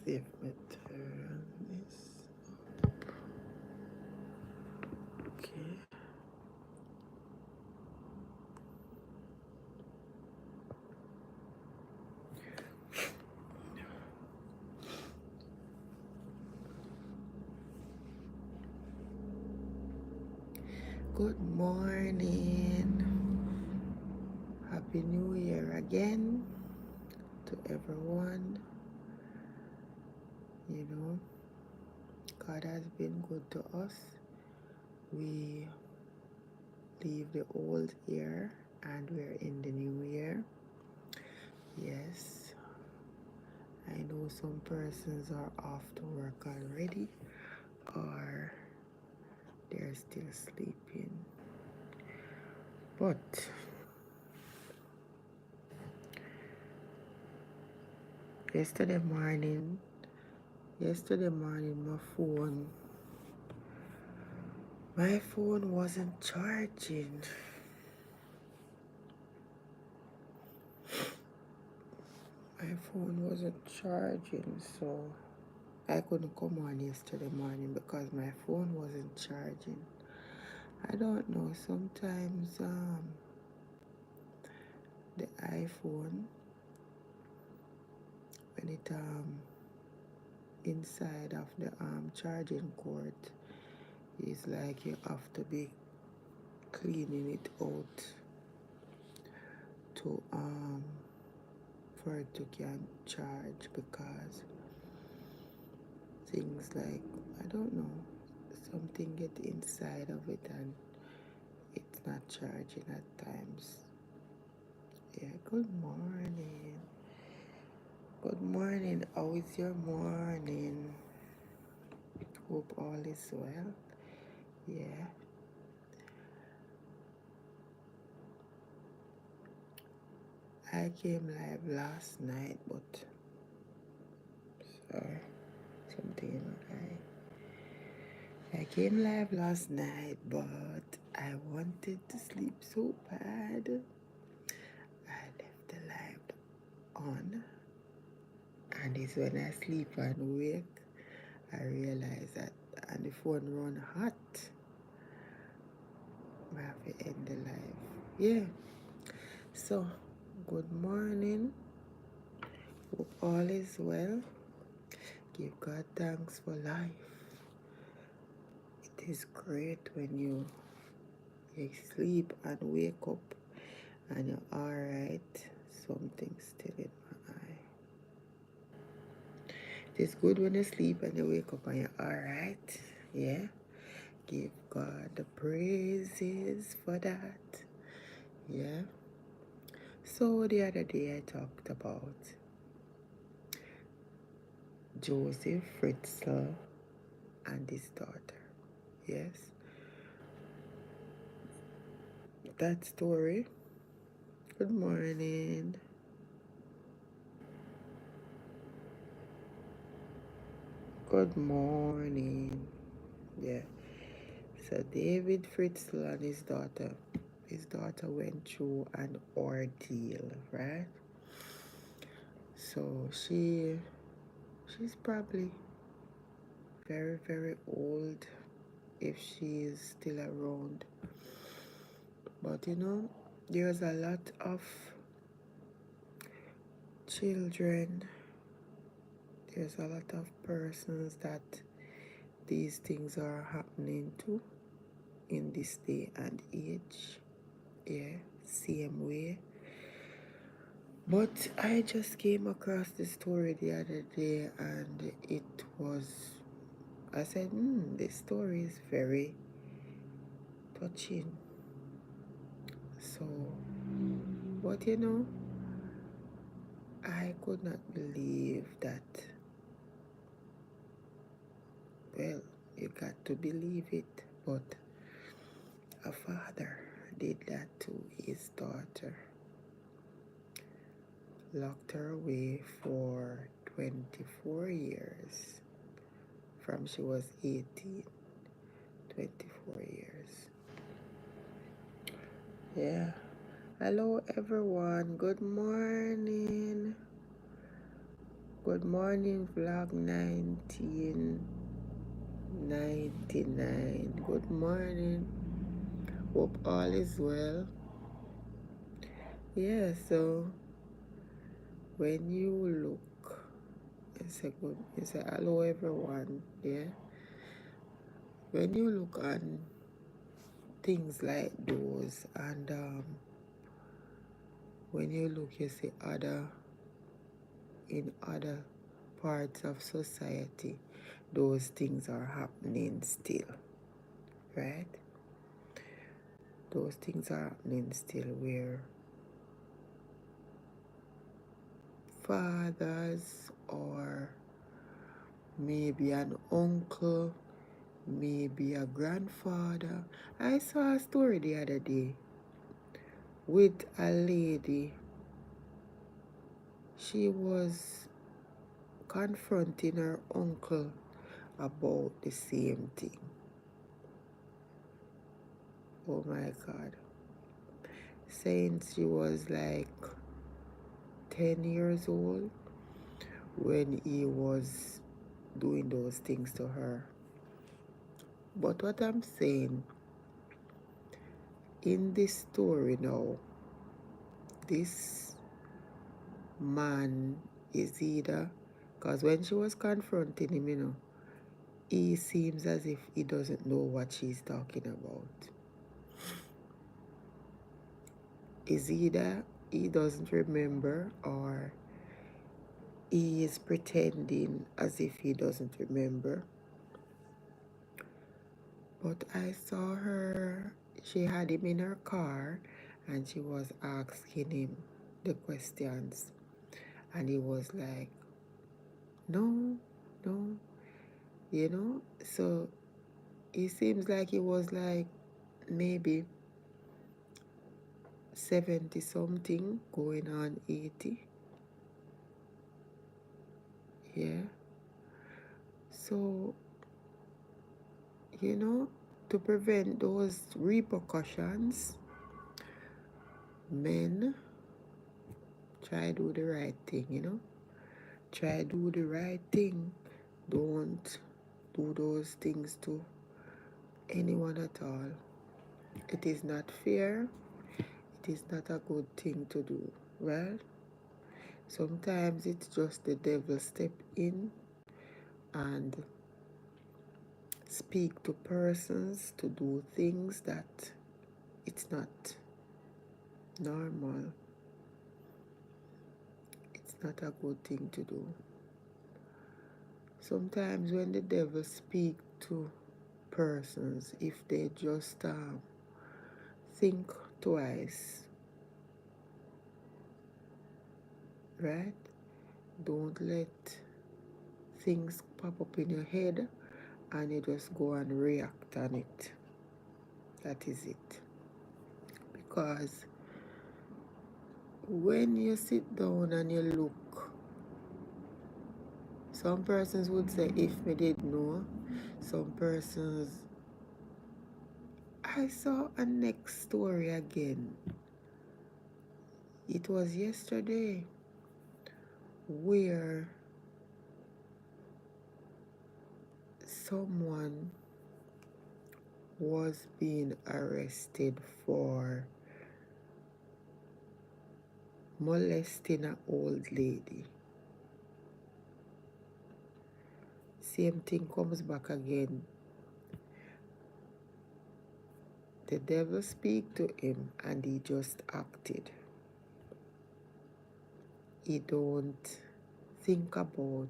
see if I turn this. Okay. Good morning. Happy New Year again to everyone. You know, God has been good to us. We leave the old year and we're in the new year. Yes, I know some persons are off to work already or they're still sleeping. But yesterday morning, my phone wasn't charging. My phone wasn't charging, so I couldn't come on yesterday morning because my phone wasn't charging. I don't know, sometimes the iPhone, when it inside of the charging cord, is like you have to be cleaning it out to for it to can charge, because things like, I don't know, something get inside of it and it's not charging at times. Yeah, good morning. Good morning. How is your morning? Hope all is well. Yeah. I came live last night, but sorry, something in my eye. I came live last night, but I wanted to sleep so bad. I left the live on, and it's when I sleep and wake, I realize that, and the phone run hot. I have to end the live. Yeah. So, good morning. Hope all is well. Give God thanks for life. It is great when you sleep and wake up and you're alright. Something still in my eye. It is good when you sleep and you wake up and you're alright. Yeah. Give God the praises for that. Yeah. So the other day I talked about Joseph Fritzl and his daughter. Yes. That story. Good morning. Good morning. Yeah. So David Fritzl and his daughter went through an ordeal, right? So she's probably very, very old if she is still around. But you know, there's a lot of children, there's a lot of persons that these things are happening to in this day and age. Yeah, same way. But I just came across this story the other day and it was, I said, this story is very touching. So, but you know, I could not believe that. Well, you got to believe it, but a father did that to his daughter. Locked her away for 24 years. From she was 18, 24 years. Yeah. Hello everyone. Good morning. Good morning, vlog 1999. Good morning. Hope all is well. Yeah, so when you look, it's a hello everyone. Yeah. When you look on things like those and when you look you see in other parts of society, those things are happening still, right? Those things are happening still where fathers or maybe an uncle, maybe a grandfather. I saw a story the other day with a lady. She was confronting her uncle about the same thing. Oh my God. Saying she was like 10 years old when he was doing those things to her. But what I'm saying, in this story now, this man is either, because when she was confronting him, he seems as if he doesn't know what she's talking about. Is either he doesn't remember or he is pretending as if he doesn't remember. But I saw her, she had him in her car and she was asking him the questions. And he was like, no, no, So it seems like he was like maybe 70 something going on 80. Yeah. So, to prevent those repercussions, men try do the right thing. Try do the right thing. Don't do those things to anyone at all. It is not fair. It is not a good thing to do. Well, sometimes it's just the devil step in and speak to persons to do things that it's not normal. It's not a good thing to do. Sometimes when the devil speak to persons, if they just think twice, right? Don't let things pop up in your head and you just go and react on it. That is it. Because when you sit down and you look, some persons would say, if me did know. Some persons, I saw a next story again. It was yesterday where someone was being arrested for molesting an old lady. Same thing comes back again. The devil speak to him and he just acted. He don't think about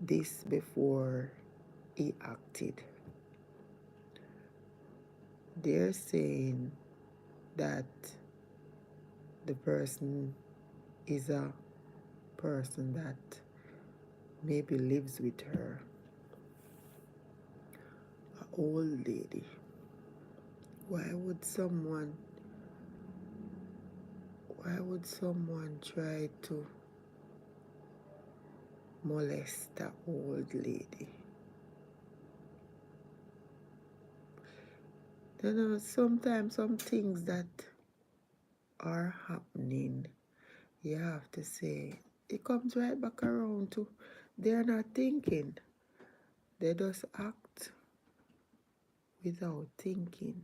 this before he acted. They're saying that the person is a person that maybe lives with her, an old lady. Why would someone try to molest an old lady? Sometimes some things that are happening, you have to say, it comes right back around to they're not thinking. They just act without thinking.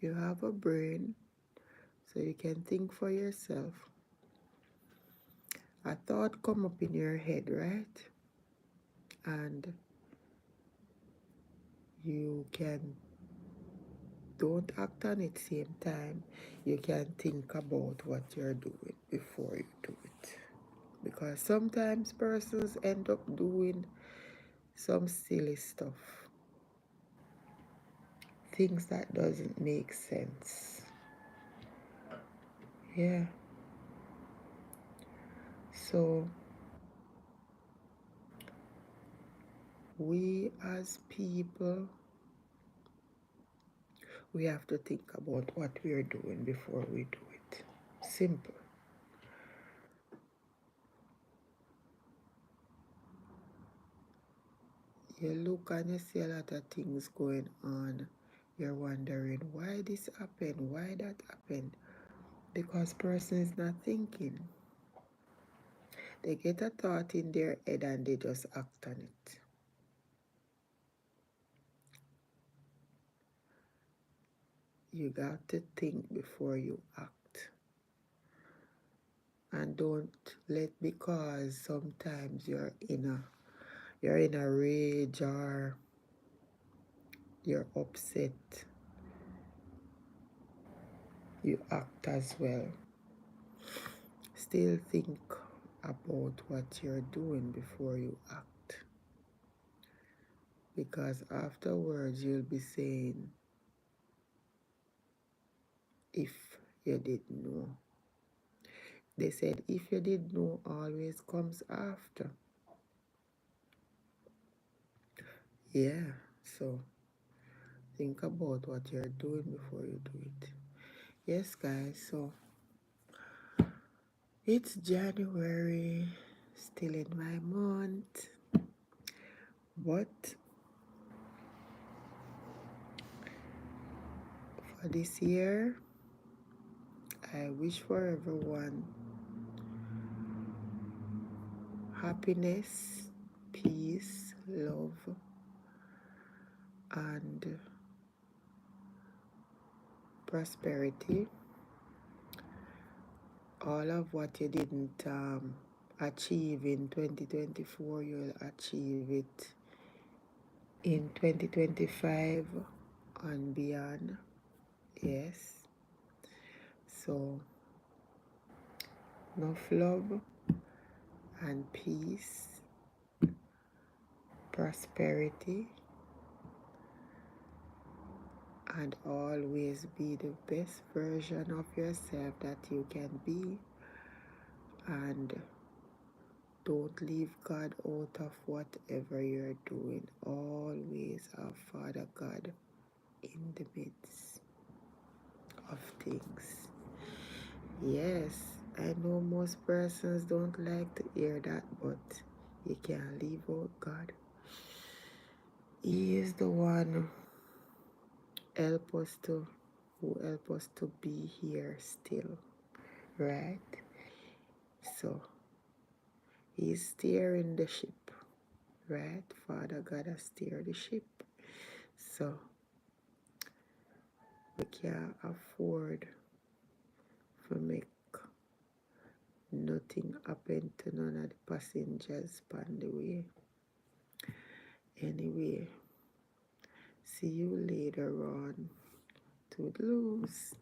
You have a brain, so you can think for yourself. A thought come up in your head, right? And you can don't act on it same time. You can think about what you're doing before you do it. Because sometimes persons end up doing some silly stuff. Things that doesn't make sense. Yeah. So we as people, we have to think about what we're doing before we do it. Simple. You look and you see a lot of things going on. You're wondering why this happened, why that happened. Because person is not thinking. They get a thought in their head and they just act on it. You got to think before you act. And don't let, because sometimes you're in a rage or you're upset, you act as well. Still think about what you're doing before you act. Because afterwards you'll be saying, if you didn't know. They said, if you did know, always comes after. Yeah, so think about what you're doing before you do it. Yes, guys, so it's January, still in my month, but for this year, I wish for everyone happiness, peace, love, and prosperity. All of what you didn't achieve in 2024, you'll achieve it in 2025 and beyond. Yes. So, enough love and peace, prosperity, and always be the best version of yourself that you can be. And don't leave God out of whatever you're doing. Always have Father God in the midst of things. Yes, I know most persons don't like to hear that, but you can't leave out God. He is the one who help us to be here still, right? So he's steering the ship, right? Father God has steered the ship. So we can't afford to make nothing happen to none of the passengers on the way. Anyway, see you later on. Toodaloos.